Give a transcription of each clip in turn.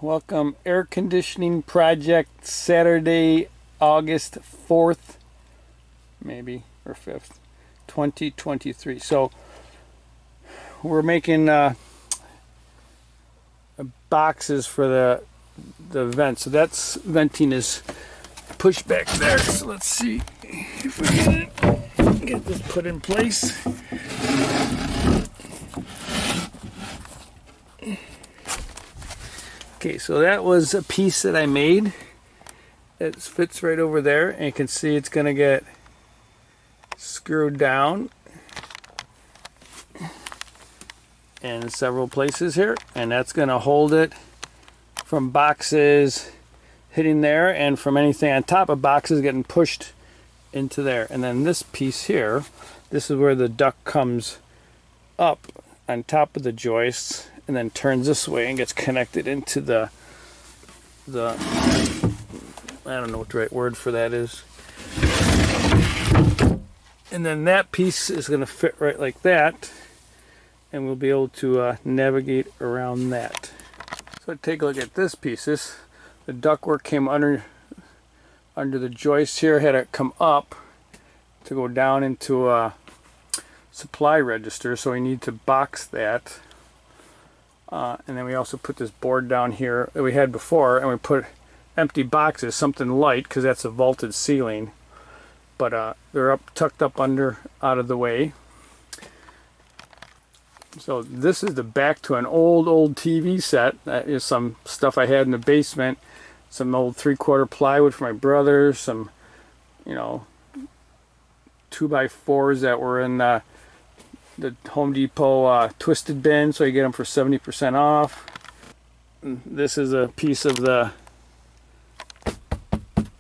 Welcome, air conditioning project, Saturday, August 4th, maybe, or 5th, 2023. So we're making boxes for the vent. So that's venting is pushed back there. So let's see if we can get this put in place. Okay, so that was a piece that I made. It fits right over there, and you can see it's going to get screwed down in several places here, and that's going to hold it from boxes hitting there and from anything on top of boxes getting pushed into there. And then this piece here, this is where the duct comes up on top of the joists and then turns this way and gets connected into the I don't know what the right word for that is. And then that piece is going to fit right like that, and we'll be able to navigate around that. So take a look at this piece. The ductwork came under the joist here, had it come up to go down into a supply register, so we need to box that. And then we also put this board down here that we had before, and we put empty boxes, something light, because that's a vaulted ceiling. But they're tucked up under, out of the way. So this is the back to an old TV set. That is some stuff I had in the basement. Some old 3/4 plywood for my brother. Some, 2x4s that were in the Home Depot twisted bin, so you get them for 70% off. And this is a piece of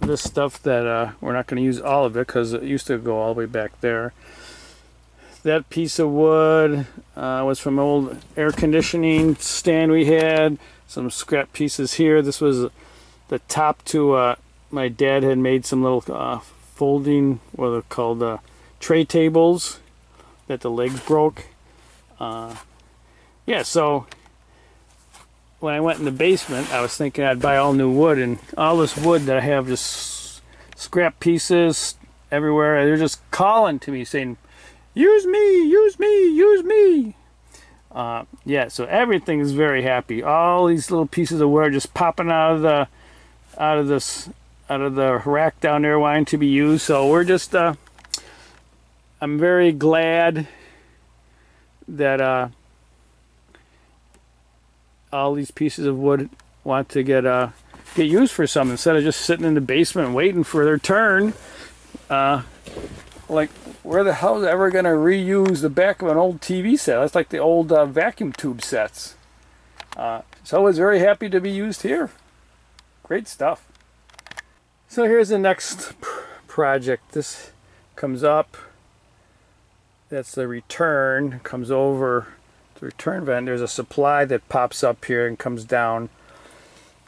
this stuff that we're not going to use all of it because it used to go all the way back there. That piece of wood was from an old air conditioning stand we had. Some scrap pieces here. This was the top to my dad had made some little folding, what are they called, tray tables that the legs broke. Yeah, so when I went in the basement, I was thinking I'd buy all new wood, and all this wood that I have, just scrap pieces everywhere, they're just calling to me saying, use me, use me, use me. Yeah, so everything is very happy. All these little pieces of wood are just popping out of the rack down there wanting to be used. So we're just I'm very glad that all these pieces of wood want to get used for something instead of just sitting in the basement waiting for their turn. Like, where the hell is ever going to reuse the back of an old TV set? That's like the old vacuum tube sets. So I was very happy to be used here. Great stuff. So here's the next project. This comes up. That's the return. Comes over the return vent. There's a supply that pops up here and comes down.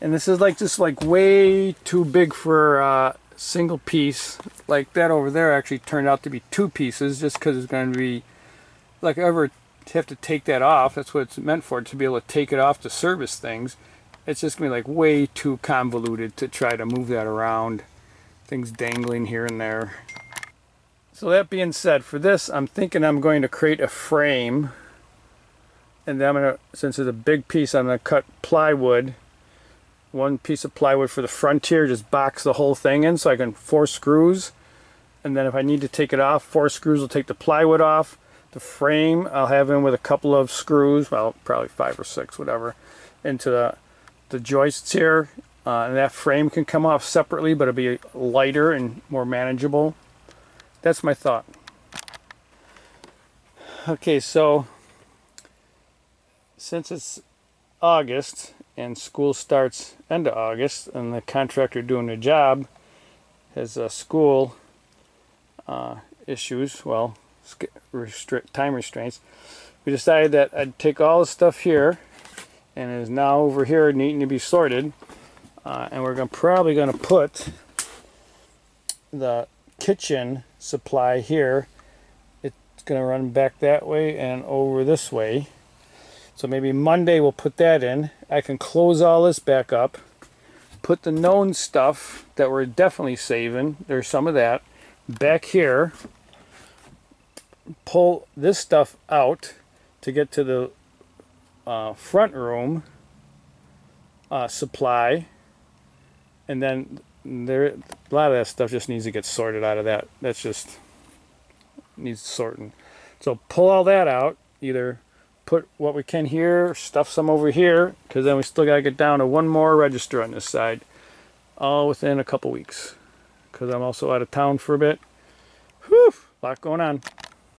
And this is just way too big for a single piece. Like that over there actually turned out to be two pieces, just because it's going to be, like, ever have to take that off. That's what it's meant for, to be able to take it off to service things. It's just going to be way too convoluted to try to move that around. Things dangling here and there. So that being said, for this, I'm thinking I'm going to create a frame. And then I'm going to, since it's a big piece, I'm going to cut plywood. One piece of plywood for the front here, just box the whole thing in so I can 4 screws. And then if I need to take it off, 4 screws will take the plywood off. The frame I'll have in with a couple of screws, well, probably 5 or 6, whatever, into the joists here. And that frame can come off separately, but it'll be lighter and more manageable. That's my thought. Okay, so since it's August and school starts end of August, and the contractor doing the job has school issues, well, time restraints, we decided that I'd take all the stuff here, and it is now over here needing to be sorted, and we're probably going to put the kitchen supply here. It's going to run back that way and over this way. So maybe Monday we'll put that in. I can close all this back up, put the known stuff that we're definitely saving, there's some of that, back here, pull this stuff out to get to the front room supply, and then there, a lot of that stuff just needs to get sorted out of that. That's just needs sorting. So pull all that out, either put what we can here, stuff some over here, because then we still got to get down to one more register on this side, all within a couple weeks, because I'm also out of town for a bit. Whew, a lot going on.